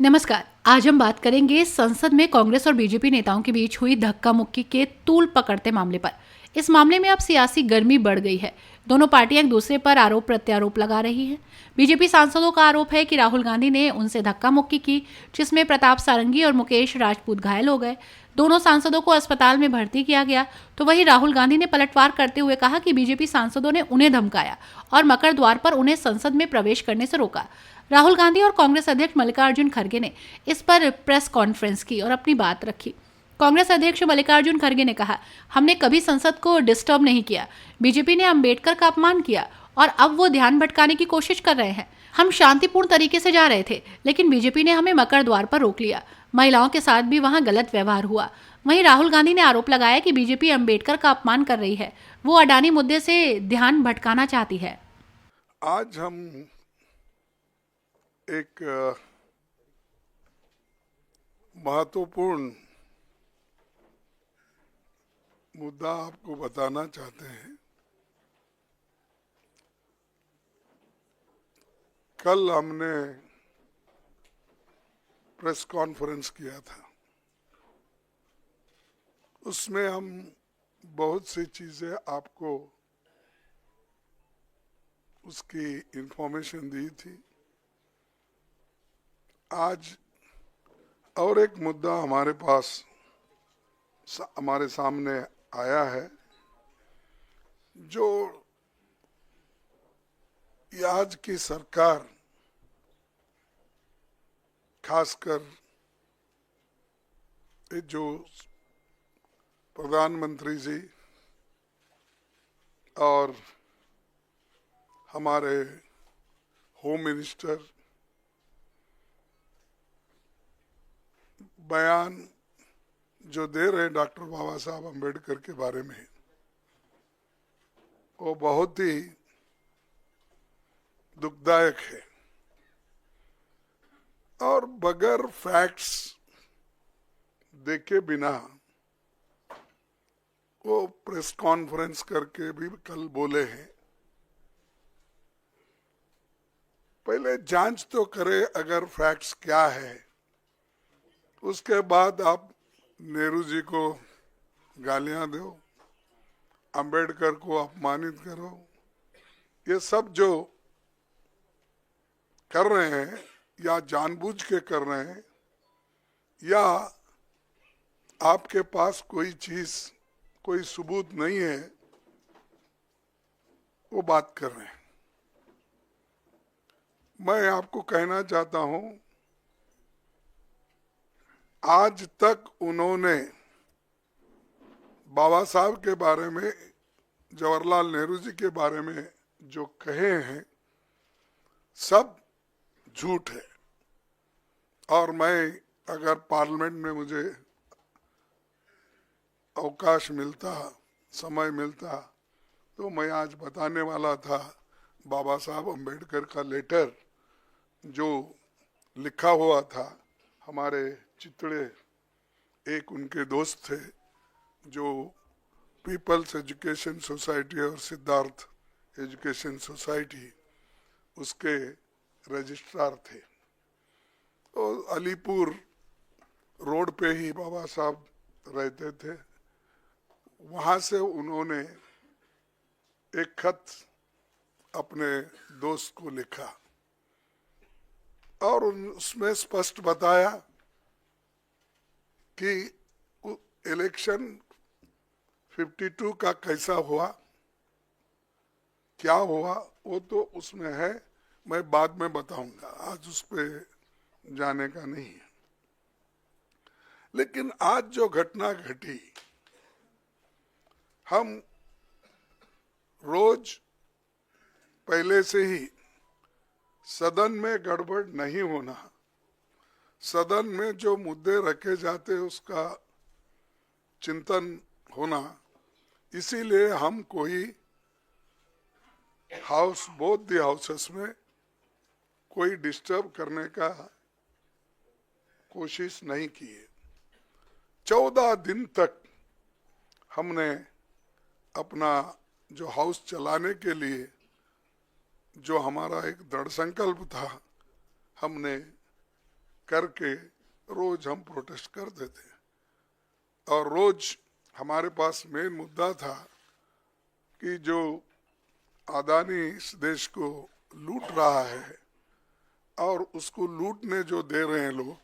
नमस्कार। आज हम बात करेंगे संसद में कांग्रेस और बीजेपी नेताओं के बीच हुई धक्का मुक्की के तूल पकड़ते मामले पर। इस मामले में अब सियासी गर्मी बढ़ गई है। दोनों पार्टियां एक दूसरे पर आरोप प्रत्यारोप लगा रही हैं। बीजेपी सांसदों का आरोप है कि राहुल गांधी ने उनसे धक्का मुक्की की, जिसमें प्रताप सारंगी और मुकेश राजपूत घायल हो गए। दोनों सांसदों को अस्पताल में भर्ती किया गया। तो वहीं राहुल गांधी ने पलटवार करते हुए कहा कि बीजेपी सांसदों ने उन्हें धमकाया और मकर द्वार पर उन्हें संसद में प्रवेश करने से रोका। राहुल गांधी और कांग्रेस अध्यक्ष मल्लिकार्जुन खड़गे ने इस पर प्रेस कॉन्फ्रेंस की और अपनी बात रखी। कांग्रेस अध्यक्ष मल्लिकार्जुन खड़गे ने कहा, हमने कभी संसद को डिस्टर्ब नहीं किया। बीजेपी ने अंबेडकर का अपमान किया और अब वो ध्यान भटकाने की कोशिश कर रहे हैं। हम शांतिपूर्ण तरीके से जा रहे थे, लेकिन बीजेपी ने हमें मकर द्वार पर रोक लिया। महिलाओं के साथ भी वहां गलत व्यवहार हुआ। वहीं राहुल गांधी ने आरोप लगाया कि बीजेपी अंबेडकर का अपमान कर रही है। वो अडानी मुद्दे से ध्यान भटकाना चाहती है। आज हम एक महत्वपूर्ण मुद्दा आपको बताना चाहते हैं। कल हमने प्रेस कॉन्फ्रेंस किया था। उसमें हम बहुत सी चीजें आपको उसकी इंफॉर्मेशन दी थी। आज और एक मुद्दा हमारे पास हमारे सामने आया है, जो आज की सरकार, खासकर जो प्रधानमंत्री जी और हमारे होम मिनिस्टर बयान जो दे रहे हैं डॉक्टर बाबा साहब अम्बेडकर के बारे में, वो बहुत ही दुखदायक है और बगैर फैक्ट्स देखे बिना वो प्रेस कॉन्फ्रेंस करके भी कल बोले हैं। पहले जांच तो करे अगर फैक्ट्स क्या है, उसके बाद आप नेहरू जी को गालियां दो, अंबेडकर को अपमानित करो। ये सब जो कर रहे हैं या जानबूझ के कर रहे हैं, या आपके पास कोई चीज, कोई सबूत नहीं है, वो बात कर रहे हैं। मैं आपको कहना चाहता हूं, आज तक उन्होंने बाबा साहब के बारे में, जवाहरलाल नेहरू जी के बारे में जो कहे हैं, सब झूठ है। और मैं अगर पार्लियामेंट में मुझे अवकाश मिलता, समय मिलता, तो मैं आज बताने वाला था बाबा साहब अम्बेडकर का लेटर जो लिखा हुआ था। हमारे चितड़े एक उनके दोस्त थे जो पीपल्स एजुकेशन सोसाइटी और सिद्धार्थ एजुकेशन सोसाइटी, उसके रजिस्ट्रार थे। और अलीपुर रोड पे ही बाबा साहब रहते थे। वहां से उन्होंने एक खत अपने दोस्त को लिखा और उसमें स्पष्ट बताया कि इलेक्शन 52 का कैसा हुआ, क्या हुआ, वो तो उसमें है, मैं बाद में बताऊंगा, आज उस पर जाने का नहीं है। लेकिन आज जो घटना घटी, हम रोज पहले से ही सदन में गड़बड़ नहीं होना, सदन में जो मुद्दे रखे जाते उसका चिंतन होना, इसीलिए हम कोई हाउस, बोथ द हाउसेस में कोई डिस्टर्ब करने का कोशिश नहीं की है। 14 दिन तक हमने अपना जो हाउस चलाने के लिए जो हमारा एक दृढ़ संकल्प था, हमने करके रोज हम प्रोटेस्ट करते थे और रोज हमारे पास मेन मुद्दा था कि जो अदानी इस देश को लूट रहा है और उसको लूटने जो दे रहे हैं लोग,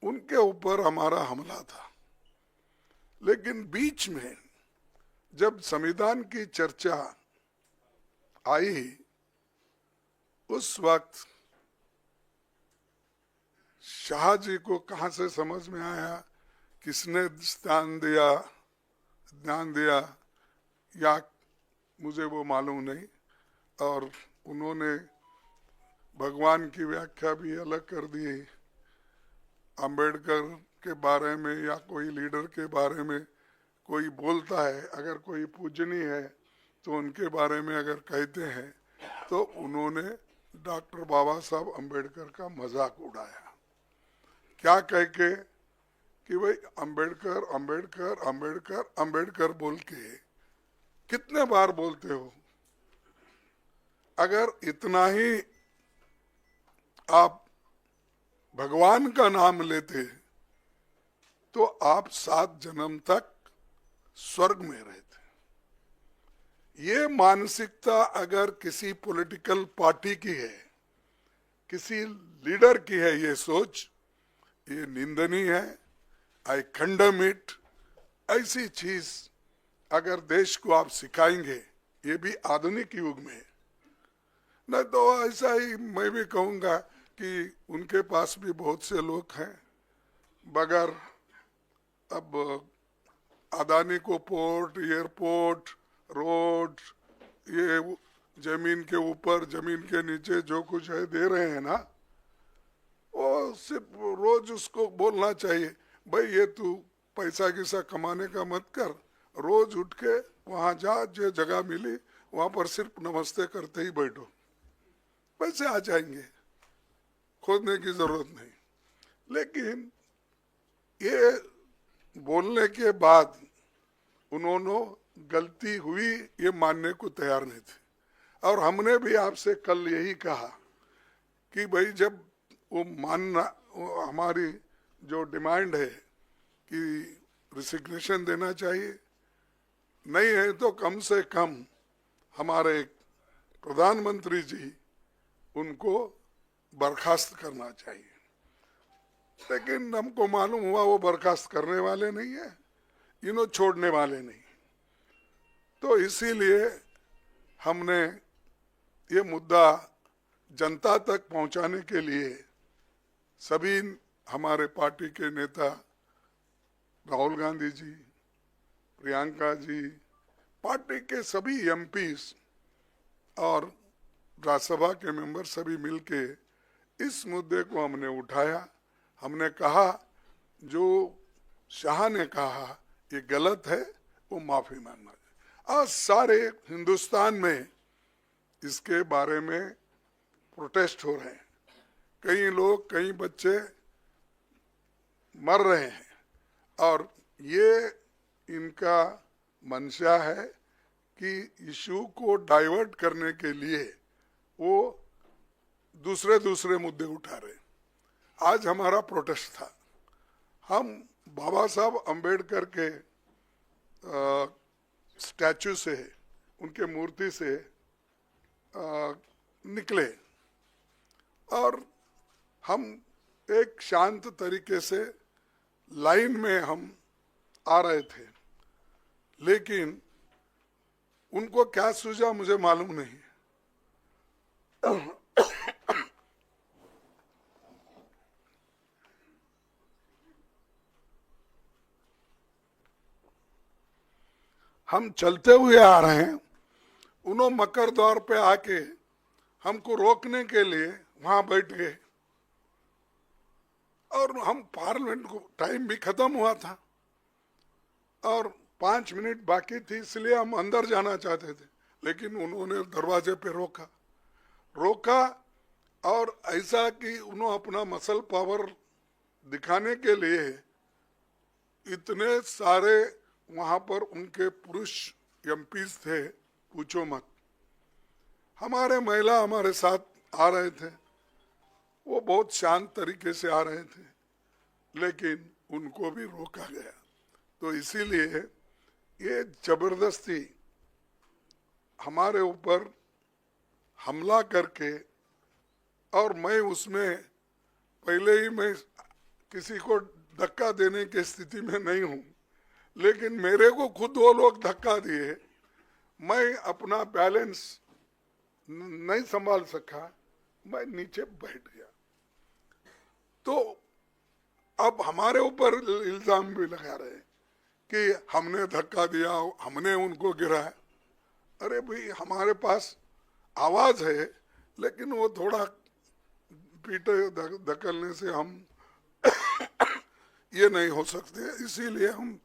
उनके ऊपर हमारा हमला था। लेकिन बीच में जब संविधान की चर्चा आई, उस वक्त शाह जी को कहां से समझ में आया, किसने ध्यान दिया या मुझे वो मालूम नहीं, और उन्होंने भगवान की व्याख्या भी अलग कर दी। अंबेडकर के बारे में या कोई लीडर के बारे में कोई बोलता है, अगर कोई पूजनीय है तो उनके बारे में अगर कहते हैं तो उन्होंने डॉक्टर बाबा साहब अंबेडकर का मजाक उड़ाया। क्या कह के कि भाई अंबेडकर अंबेडकर अंबेडकर अंबेडकर बोल के कितने बार बोलते हो? अगर इतना ही आप भगवान का नाम लेते तो आप 7 जन्म तक स्वर्ग में रहते। ये मानसिकता अगर किसी पॉलिटिकल पार्टी की है, किसी लीडर की है, ये सोच, ये निंदनीय है। आई कंडेम इट। ऐसी चीज अगर देश को आप सिखाएंगे, ये भी आधुनिक युग में, नहीं तो ऐसा ही मैं भी कहूंगा कि उनके पास भी बहुत से लोग हैं, मगर अब अदानी को पोर्ट, एयरपोर्ट, रोड, ये जमीन के ऊपर जमीन के नीचे जो कुछ है दे रहे हैं ना, वो सिर्फ रोज उसको बोलना चाहिए, भाई ये तू पैसा किसा कमाने का मत कर, रोज उठ के वहां जा, जो जगह मिली वहां पर सिर्फ नमस्ते करते ही बैठो, पैसे आ जाएंगे, खोदने की जरूरत नहीं। लेकिन ये बोलने के बाद उन्होंने गलती हुई ये मानने को तैयार नहीं थे। और हमने भी आपसे कल यही कहा कि भाई जब वो मानना, हमारी जो डिमांड है कि रिसिग्नेशन देना चाहिए, नहीं है तो कम से कम हमारे प्रधानमंत्री जी उनको बर्खास्त करना चाहिए। लेकिन हमको मालूम हुआ वो बर्खास्त करने वाले नहीं है, इन्हों छोड़ने वाले नहीं। तो इसीलिए हमने ये मुद्दा जनता तक पहुंचाने के लिए सभी हमारे पार्टी के नेता, राहुल गांधी जी, प्रियंका जी, पार्टी के सभी एमपीस और राज्यसभा के मेंबर सभी मिलके इस मुद्दे को हमने उठाया। हमने कहा जो शाह ने कहा ये गलत है, वो माफी मांगना चाहिए। आज सारे हिंदुस्तान में इसके बारे में प्रोटेस्ट हो रहे हैं, कई लोग, कई बच्चे मर रहे हैं, और ये इनका मंशा है कि इशू को डाइवर्ट करने के लिए वो दूसरे मुद्दे उठा रहे। आज हमारा प्रोटेस्ट था, हम बाबा साहब अंबेडकर के स्टैचू से, उनके मूर्ति से निकले और हम एक शांत तरीके से लाइन में हम आ रहे थे। लेकिन उनको क्या सूझा मुझे मालूम नहीं। हम चलते हुए आ रहे हैं, उन्होंने मकर द्वार पे आके हमको रोकने के लिए वहां बैठ गए, और हम पार्लियामेंट को टाइम भी खत्म हुआ था और 5 मिनट बाकी थी, इसलिए हम अंदर जाना चाहते थे, लेकिन उन्होंने दरवाजे पे रोका और ऐसा कि उन्होंने अपना मसल पावर दिखाने के लिए इतने सारे वहां पर उनके पुरुष एमपीज थे, पूछो मत। हमारे महिला हमारे साथ आ रहे थे, वो बहुत शांत तरीके से आ रहे थे, लेकिन उनको भी रोका गया। तो इसीलिए ये जबरदस्ती हमारे ऊपर हमला करके, और मैं उसमें पहले ही मैं किसी को धक्का देने की स्थिति में नहीं हूँ, लेकिन मेरे को खुद वो लोग धक्का दिए, मैं अपना बैलेंस नहीं संभाल सका, मैं नीचे बैठ गया। तो अब हमारे ऊपर इल्जाम भी लगा रहे कि हमने धक्का दिया, हमने उनको गिराया। अरे भाई, हमारे पास आवाज है, लेकिन वो थोड़ा पीटे धकलने से हम ये नहीं हो सकते। इसीलिए हम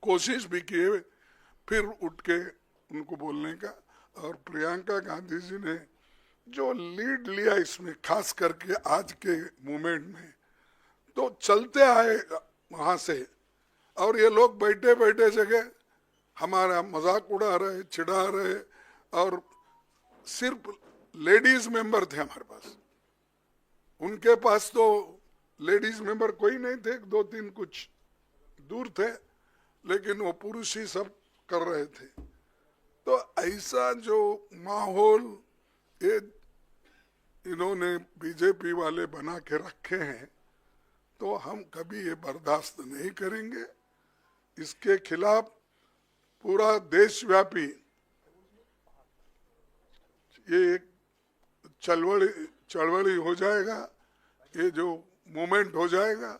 कोशिश भी किए फिर उठ के उनको बोलने का। और प्रियंका गांधी जी ने जो लीड लिया इसमें, खास करके आज के मूवमेंट में, तो चलते आए वहां से, और ये लोग बैठे बैठे जगह हमारा मजाक उड़ा रहे, चिढ़ा रहे, और सिर्फ लेडीज मेंबर थे हमारे पास। उनके पास तो लेडीज मेंबर कोई नहीं थे, 2-3 कुछ दूर थे, लेकिन वो पुरुष ही सब कर रहे थे। तो ऐसा जो माहौल ये इन्होंने बीजेपी वाले बना के रखे हैं, तो हम कभी ये बर्दाश्त नहीं करेंगे। इसके खिलाफ पूरा देशव्यापी ये एक चळवळी हो जाएगा, ये जो मूवमेंट हो जाएगा।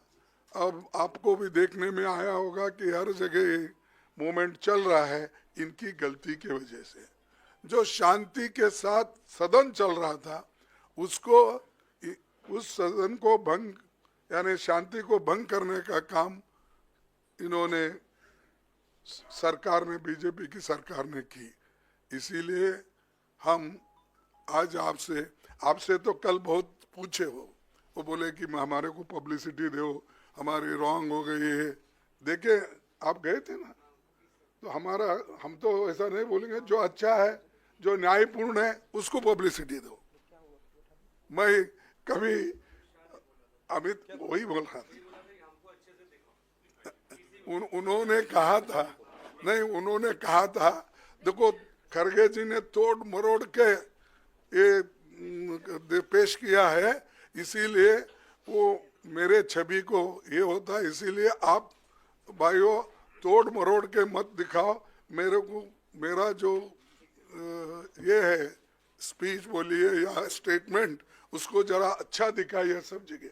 अब आपको भी देखने में आया होगा कि हर जगह ये मूवमेंट चल रहा है इनकी गलती की वजह से। जो शांति के साथ सदन चल रहा था, उसको, उस सदन को भंग, यानी शांति को भंग करने का काम इन्होंने, सरकार ने, बीजेपी की सरकार ने की। इसीलिए हम आज आपसे तो कल बहुत पूछे हो, वो बोले कि हमारे को पब्लिसिटी दो, हमारी रॉन्ग हो गई है। देखे, आप गए थे ना, तो हम तो ऐसा नहीं बोलेंगे, जो अच्छा है, जो न्यायपूर्ण है, उसको पब्लिसिटी दो। मैं कभी अमित वही बोल रहा था, उन्होंने कहा था, नहीं, उन्होंने कहा था, देखो खरगे जी ने तोड़ मरोड़ के ये पेश किया है, इसीलिए वो मेरे छवि को ये होता है, इसीलिए आप भाइयों तोड़ मरोड़ के मत दिखाओ मेरे को। मेरा जो ये है स्पीच बोलिए या स्टेटमेंट, उसको जरा अच्छा दिखाइए सब जगह।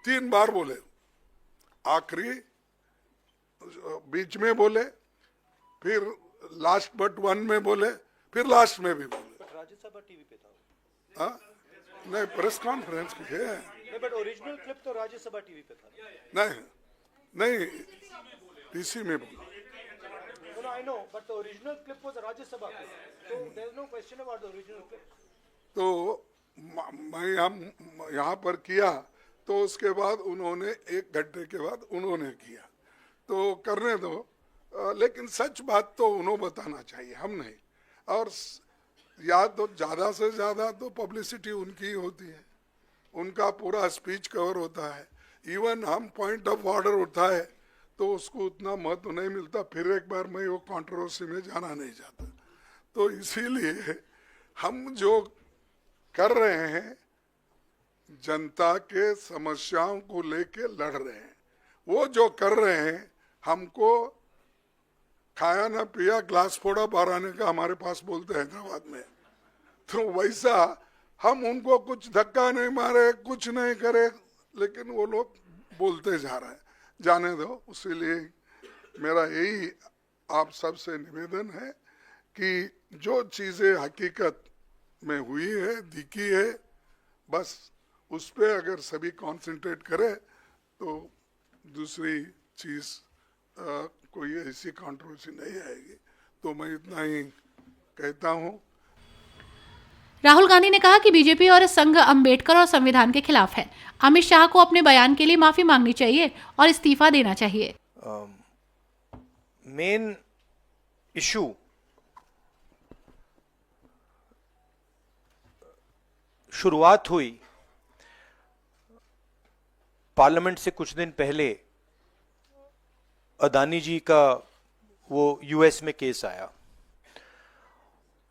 3 बार बोले, आखिरी, बीच में बोले, फिर लास्ट बट वन में बोले, फिर लास्ट में भी बोले। राज्यसभा टीवी पे था। हाँ, नहीं, प्रेस कॉन्फ्रेंस की है। नहीं, बट ओरिजिनल क्लिप तो राज्यसभा टीवी पे था। नहीं, पीसी में बोला। No, I know, but the original clip was a Rajya Sabha clip. So there is no question about the original clip. तो मैं हम यहाँ पर किया, तो उसके बाद उन्होंने 1 घंटे के बाद उन्होंने किया, तो करने दो। लेकिन सच बात तो उन्होंने बताना चाहिए, हम नहीं। और या तो ज़्यादा से ज़्यादा तो पब्लिसिटी उनकी ही होती है, उनका पूरा स्पीच कवर होता है। इवन हम पॉइंट ऑफ ऑर्डर उठाए तो उसको उतना महत्व नहीं मिलता। फिर एक बार मैं वो कंट्रोवर्सी में जाना नहीं चाहता। तो इसीलिए हम जो कर रहे हैं, जनता के समस्याओं को लेके लड़ रहे हैं। वो जो कर रहे हैं, हमको खाया ना पिया ग्लास फोड़ा बाराने का हमारे पास बोलते हैं हैदराबाद में, तो वैसा हम उनको कुछ धक्का नहीं मारे, कुछ नहीं करे, लेकिन वो लोग बोलते जा रहे हैं। जाने दो। इसीलिए मेरा यही आप सबसे निवेदन है कि जो चीज़ें हकीकत में हुई है, दिखी है, बस उस पर अगर सभी कंसंट्रेट करें तो दूसरी चीज़ कोई ऐसी कंट्रोवर्सी नहीं आएगी। तो मैं इतना ही कहता हूँ। राहुल गांधी ने कहा कि बीजेपी और संघ अंबेडकर और संविधान के खिलाफ है। अमित शाह को अपने बयान के लिए माफी मांगनी चाहिए और इस्तीफा देना चाहिए। मेन इशू शुरुआत हुई पार्लियामेंट से कुछ दिन पहले अदानी जी का वो यूएस में केस आया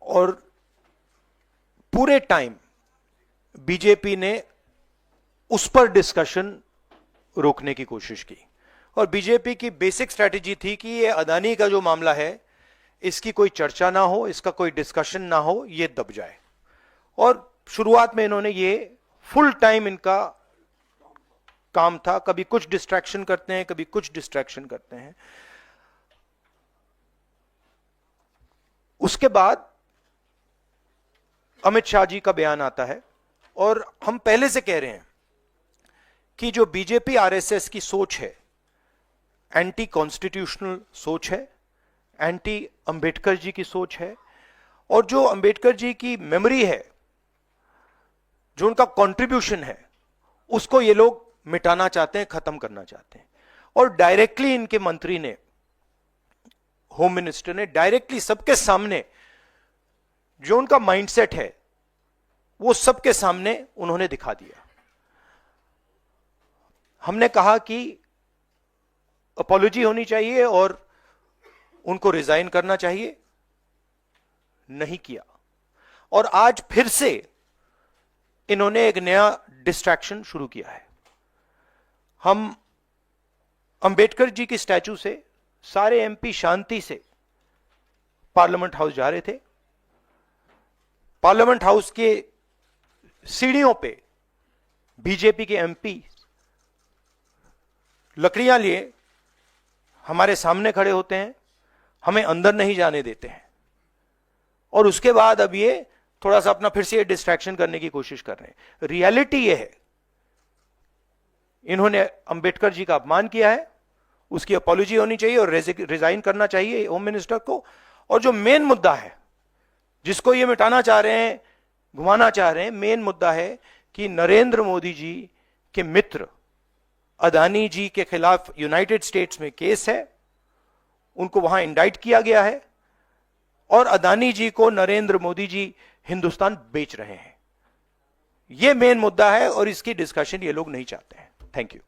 और पूरे टाइम बीजेपी ने उस पर डिस्कशन रोकने की कोशिश की और बीजेपी की बेसिक स्ट्रैटेजी थी कि ये अदानी का जो मामला है इसकी कोई चर्चा ना हो, इसका कोई डिस्कशन ना हो, ये दब जाए। और शुरुआत में इन्होंने ये फुल टाइम इनका काम था, कभी कुछ डिस्ट्रैक्शन करते हैं, कभी कुछ डिस्ट्रैक्शन करते हैं। उसके बाद अमित शाह जी का बयान आता है और हम पहले से कह रहे हैं कि जो बीजेपी आरएसएस की सोच है एंटी कॉन्स्टिट्यूशनल सोच है, एंटी अंबेडकर जी की सोच है और जो अंबेडकर जी की मेमोरी है, जो उनका कंट्रीब्यूशन है, उसको ये लोग मिटाना चाहते हैं, खत्म करना चाहते हैं। और डायरेक्टली इनके मंत्री ने, होम मिनिस्टर ने डायरेक्टली सबके सामने जो उनका माइंडसेट है वो सबके सामने उन्होंने दिखा दिया। हमने कहा कि अपॉलॉजी होनी चाहिए और उनको रिजाइन करना चाहिए, नहीं किया। और आज फिर से इन्होंने एक नया डिस्ट्रैक्शन शुरू किया है। हम अंबेडकर जी की स्टैचू से सारे एमपी शांति से पार्लियामेंट हाउस जा रहे थे। पार्लियामेंट हाउस के सीढ़ियों पे बीजेपी के एमपी लकड़ियां लिए हमारे सामने खड़े होते हैं, हमें अंदर नहीं जाने देते हैं और उसके बाद अब ये थोड़ा सा अपना फिर से ये डिस्ट्रैक्शन करने की कोशिश कर रहे हैं। रियलिटी ये है, इन्होंने अंबेडकर जी का अपमान किया है, उसकी अपॉलॉजी होनी चाहिए और रिजाइन करना चाहिए होम मिनिस्टर को। और जो मेन मुद्दा है जिसको ये मिटाना चाह रहे हैं, घुमाना चाह रहे हैं, मेन मुद्दा है कि नरेंद्र मोदी जी के मित्र अदानी जी के खिलाफ यूनाइटेड स्टेट्स में केस है, उनको वहां इंडाइट किया गया है और अदानी जी को नरेंद्र मोदी जी हिंदुस्तान बेच रहे हैं। यह मेन मुद्दा है और इसकी डिस्कशन ये लोग नहीं चाहते हैं। Thank you.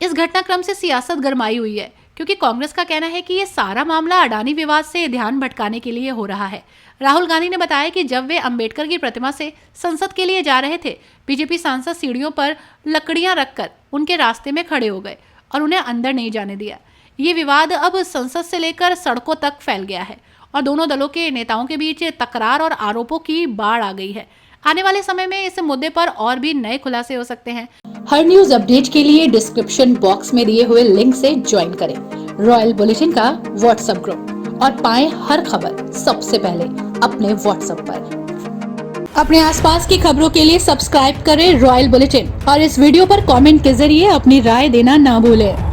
इस घटनाक्रम से सियासत गरमाई हुई है क्योंकि कांग्रेस का कहना है कि ये सारा मामला अडानी विवाद से ध्यान भटकाने के लिए हो रहा है। राहुल गांधी ने बताया कि जब वे अंबेडकर की प्रतिमा से संसद के लिए जा रहे थे, बीजेपी सांसद सीढ़ियों पर लकड़ियां रखकर उनके रास्ते में खड़े हो गए और उन्हें अंदर नहीं जाने दिया। ये विवाद अब संसद से लेकर सड़कों तक फैल गया है और दोनों दलों के नेताओं के बीच तकरार और आरोपों की बाढ़ आ गई है। आने वाले समय में इस मुद्दे पर और भी नए खुलासे हो सकते हैं। हर न्यूज अपडेट के लिए डिस्क्रिप्शन बॉक्स में दिए हुए लिंक से ज्वाइन करें रॉयल बुलेटिन का व्हाट्सएप ग्रुप और पाएं हर खबर सबसे पहले अपने व्हाट्सएप पर। अपने आसपास की खबरों के लिए सब्सक्राइब करें रॉयल बुलेटिन और इस वीडियो पर कमेंट के जरिए अपनी राय देना ना भूलें।